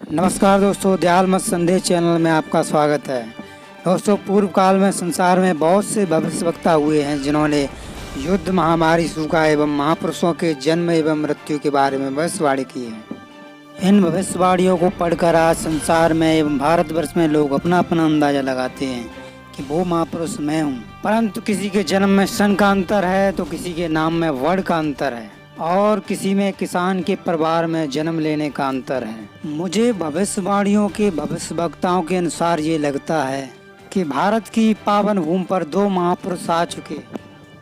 नमस्कार दोस्तों, दयाल मत संदेश चैनल में आपका स्वागत है। दोस्तों, पूर्व काल में संसार में बहुत से भविष्यवक्ता हुए हैं जिन्होंने युद्ध, महामारी, सूखा एवं महापुरुषों के जन्म एवं मृत्यु के बारे में भविष्यवाणी की है। इन भविष्यवाणियों को पढ़कर आज संसार में एवं भारतवर्ष में लोग अपना अपना अंदाजा लगाते हैं कि वो महापुरुष मैं हूँ। परंतु किसी के जन्म में सन का अंतर है तो किसी के नाम में वर्ण का अंतर है और किसी में किसान के परिवार में जन्म लेने का अंतर है। मुझे भविष्यवाणियों के भविष्यवक्ताओं के अनुसार ये लगता है कि भारत की पावन भूमि पर दो महापुरुष आ चुके।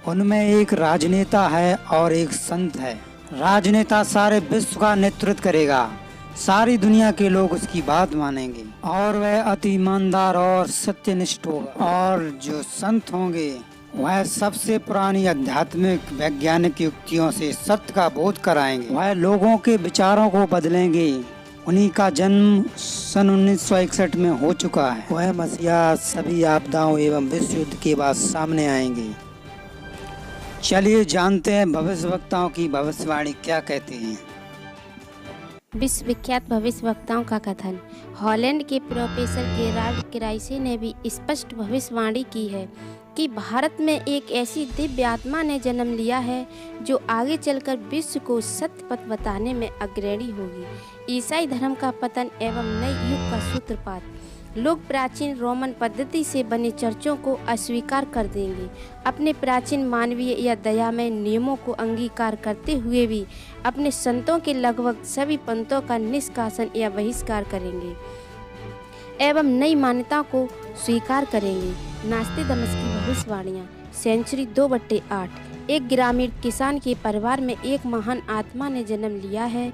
उनमें एक राजनेता है और एक संत है। राजनेता सारे विश्व का नेतृत्व करेगा, सारी दुनिया के लोग उसकी बात मानेंगे और वह अति ईमानदार और सत्यनिष्ठ होगा। और जो संत होंगे वह सबसे पुरानी आध्यात्मिक वैज्ञानिक युक्तियों से सत्य का बोध कराएंगे। वह लोगों के विचारों को बदलेंगे। उन्हीं का जन्म सन 1961 में हो चुका है। वह मसीहा सभी आपदाओं एवं विश्व युद्ध के बाद सामने आएंगे। चलिए जानते हैं भविष्यवक्ताओं की भविष्यवाणी क्या कहते हैं। विश्व विख्यात भविष्यवक्ताओं का कथन। हॉलैंड के प्रोफेसर गेरार्ड क्राइसे ने भी स्पष्ट भविष्यवाणी की है कि भारत में एक ऐसी दिव्य आत्मा ने जन्म लिया है जो आगे चलकर विश्व को सत्य पथ बताने में अग्रणी होगी। ईसाई धर्म का पतन एवं नए युग का सूत्रपात। लोग प्राचीन रोमन पद्धति से बने चर्चों को अस्वीकार कर देंगे। अपने प्राचीन मानवीय या दयामय नियमों को अंगीकार करते हुए भी अपने संतों के लगभग सभी पंथों का निष्कासन या बहिष्कार करेंगे एवं नई मान्यताओं को स्वीकार करेंगे। नास्तिकदमस की भविष्यवाणियाँ। सेंचुरी 2/8। एक ग्रामीण किसान के परिवार में एक महान आत्मा ने जन्म लिया है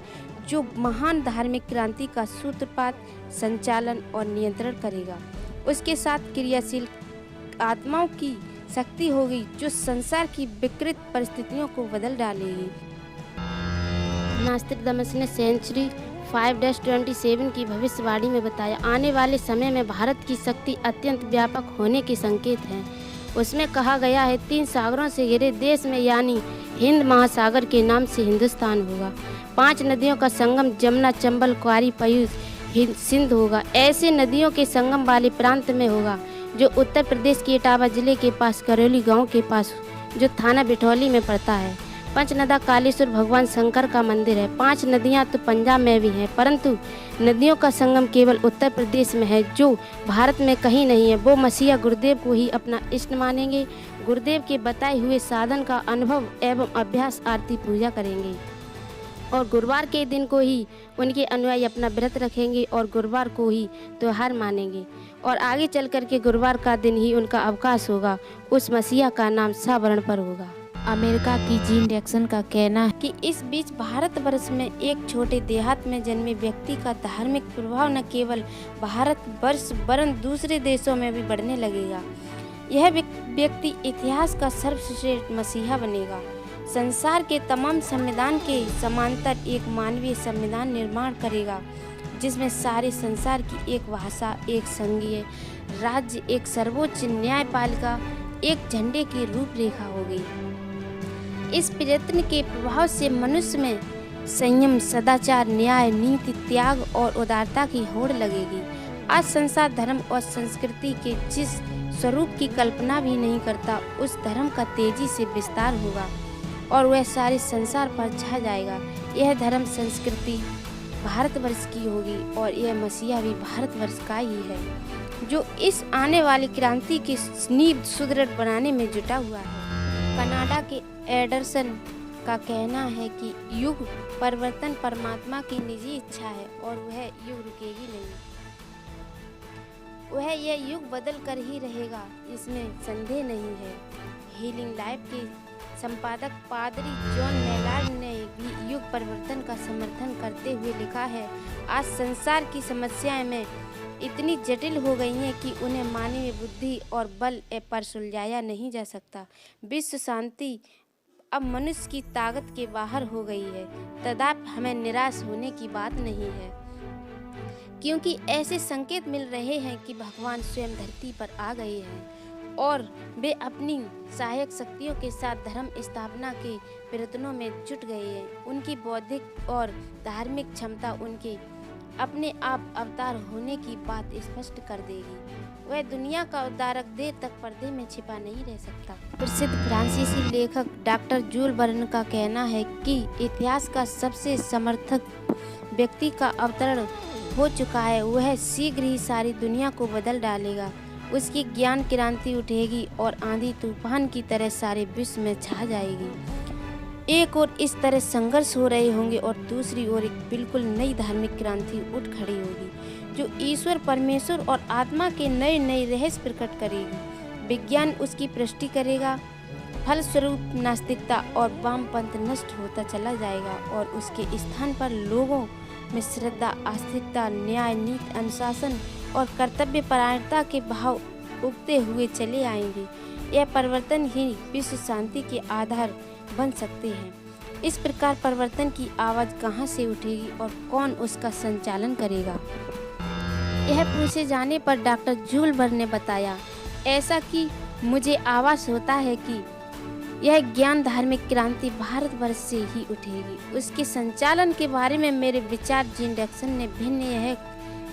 जो महान धार्मिक क्रांति का सूत्रपात, संचालन और नियंत्रण करेगा। उसके साथ क्रियाशील आत्माओं की शक्ति होगी जो संसार की विकृत परिस्थितियों को बदल डालेगी। नास्तिकदमस ने सेंचुरी 5-27 की भविष्यवाणी में बताया, आने वाले समय में भारत की शक्ति अत्यंत व्यापक होने के संकेत हैं। उसमें कहा गया है 3 सागरों से घिरे देश में यानी हिंद महासागर के नाम से हिंदुस्तान होगा। 5 नदियों का संगम जमुना, चंबल, क्वारी, पयूष, सिंध होगा। ऐसे नदियों के संगम वाले प्रांत में होगा जो उत्तर प्रदेश के इटावा जिले के पास करौली गांव के पास जो थाना बिठौली में पड़ता है। पंचनदा कालेश्वर भगवान शंकर का मंदिर है। 5 नदियां तो पंजाब में भी हैं, परंतु नदियों का संगम केवल उत्तर प्रदेश में है जो भारत में कहीं नहीं है। वो मसीहा गुरुदेव को ही अपना इष्ट मानेंगे। गुरुदेव के बताए हुए साधन का अनुभव एवं अभ्यास, आरती, पूजा करेंगे और गुरुवार के दिन को ही उनके अनुयायी अपना व्रत रखेंगे और गुरुवार को ही त्योहार मानेंगे और आगे चल कर के गुरुवार का दिन ही उनका अवकाश होगा। उस मसीहा का नाम सवर्ण पर होगा। अमेरिका की जीन जैक्सन का कहना है कि इस बीच भारतवर्ष में एक छोटे देहात में जन्मे व्यक्ति का धार्मिक प्रभाव न केवल भारतवर्ष वरन दूसरे देशों में भी बढ़ने लगेगा। यह व्यक्ति इतिहास का सर्वश्रेष्ठ मसीहा बनेगा। संसार के तमाम संविधान के समांतर एक मानवीय संविधान निर्माण करेगा जिसमें सारे संसार की एक भाषा, एक संघीय राज्य, एक सर्वोच्च न्यायपालिका, एक झंडे की रूपरेखा होगी। इस प्रयत्न के प्रभाव से मनुष्य में संयम, सदाचार, न्याय, नीति, त्याग और उदारता की होड़ लगेगी। आज संसार धर्म और संस्कृति के जिस स्वरूप की कल्पना भी नहीं करता उस धर्म का तेजी से विस्तार होगा और वह सारे संसार पर छा जाएगा। यह धर्म संस्कृति भारतवर्ष की होगी और यह मसीहा भी भारतवर्ष का ही है जो इस आने वाली क्रांति की नींव सुदृढ़ बनाने में जुटा हुआ है। कनाडा के एडरसन का कहना है कि युग परिवर्तन परमात्मा की निजी इच्छा है और वह युग रुकेगी नहीं। वह यह युग बदल कर ही रहेगा, इसमें संदेह नहीं है। हीलिंग लाइफ के संपादक पादरी जॉन मेलार्ड ने भी युग परिवर्तन का समर्थन करते हुए लिखा है, आज संसार की समस्याएं में इतनी जटिल हो गई हैं कि उन्हें मानवीय बुद्धि और बल पर सुलझाया नहीं जा सकता। विश्व शांति अब मनुष्य की ताकत के बाहर हो गई है। तदाप हमें निराश होने की बात नहीं है क्योंकि ऐसे संकेत मिल रहे हैं कि भगवान स्वयं धरती पर आ गए हैं और वे अपनी सहायक शक्तियों के साथ धर्म स्थापना के प्रयत्नों में जुट गए हैं। उनकी बौद्धिक और धार्मिक क्षमता उनके अपने आप अवतार होने की बात स्पष्ट कर देगी। वह दुनिया का उद्धारक देर तक पर्दे में छिपा नहीं रह सकता। प्रसिद्ध फ्रांसीसी लेखक डॉक्टर जूल वर्न का कहना है कि इतिहास का सबसे समर्थक व्यक्ति का अवतरण हो चुका है। वह शीघ्र ही सारी दुनिया को बदल डालेगा। उसकी ज्ञान क्रांति उठेगी और आंधी तूफान की तरह सारे विश्व में छा जाएगी। एक ओर इस तरह संघर्ष हो रहे होंगे और दूसरी ओर एक बिल्कुल नई धार्मिक क्रांति उठ खड़ी होगी जो ईश्वर, परमेश्वर और आत्मा के नए नए रहस्य प्रकट करेगी। विज्ञान उसकी पुष्टि करेगा। फलस्वरूप नास्तिकता और वामपंथ नष्ट होता चला जाएगा और उसके स्थान पर लोगों में श्रद्धा, आस्तिकता, न्याय, नीति, अनुशासन और कर्तव्य परायणता के भाव उगते हुए चले आएंगे। यह परिवर्तन ही विश्व शांति के आधार बन सकते हैं। इस प्रकार परिवर्तन की आवाज़ कहाँ से उठेगी और कौन उसका संचालन करेगा? यह पूछे जाने पर डॉक्टर जूल वर्न ने बताया, ऐसा कि मुझे आभास होता है कि यह ज्ञान धार्मिक क्रांति भारतवर्ष से ही उठेगी। उसके संचालन के बारे में मेरे विचार जीन जैक्सन ने भिन्न यह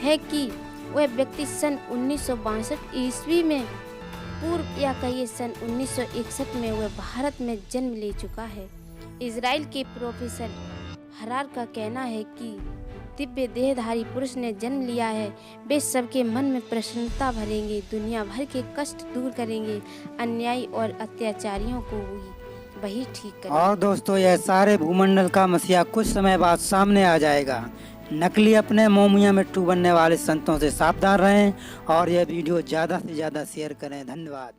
है कि वह व्यक्ति सन 1962 ईस्वी में पूर्व या कहिए सन 1961 में वह भारत में जन्म ले चुका है। इजराइल के प्रोफेसर हरार का कहना है कि दिव्य देहधारी पुरुष ने जन्म लिया है। वे सबके मन में प्रसन्नता भरेंगे, दुनिया भर के कष्ट दूर करेंगे, अन्यायी और अत्याचारियों को वही ठीक करेंगे। और दोस्तों, यह सारे भूमंडल का मसीहा कुछ समय बाद सामने आ जाएगा। नकली अपने मोमिया मिट्टू बनने वाले संतों से सावधान रहें और यह वीडियो ज़्यादा से ज़्यादा शेयर करें। धन्यवाद।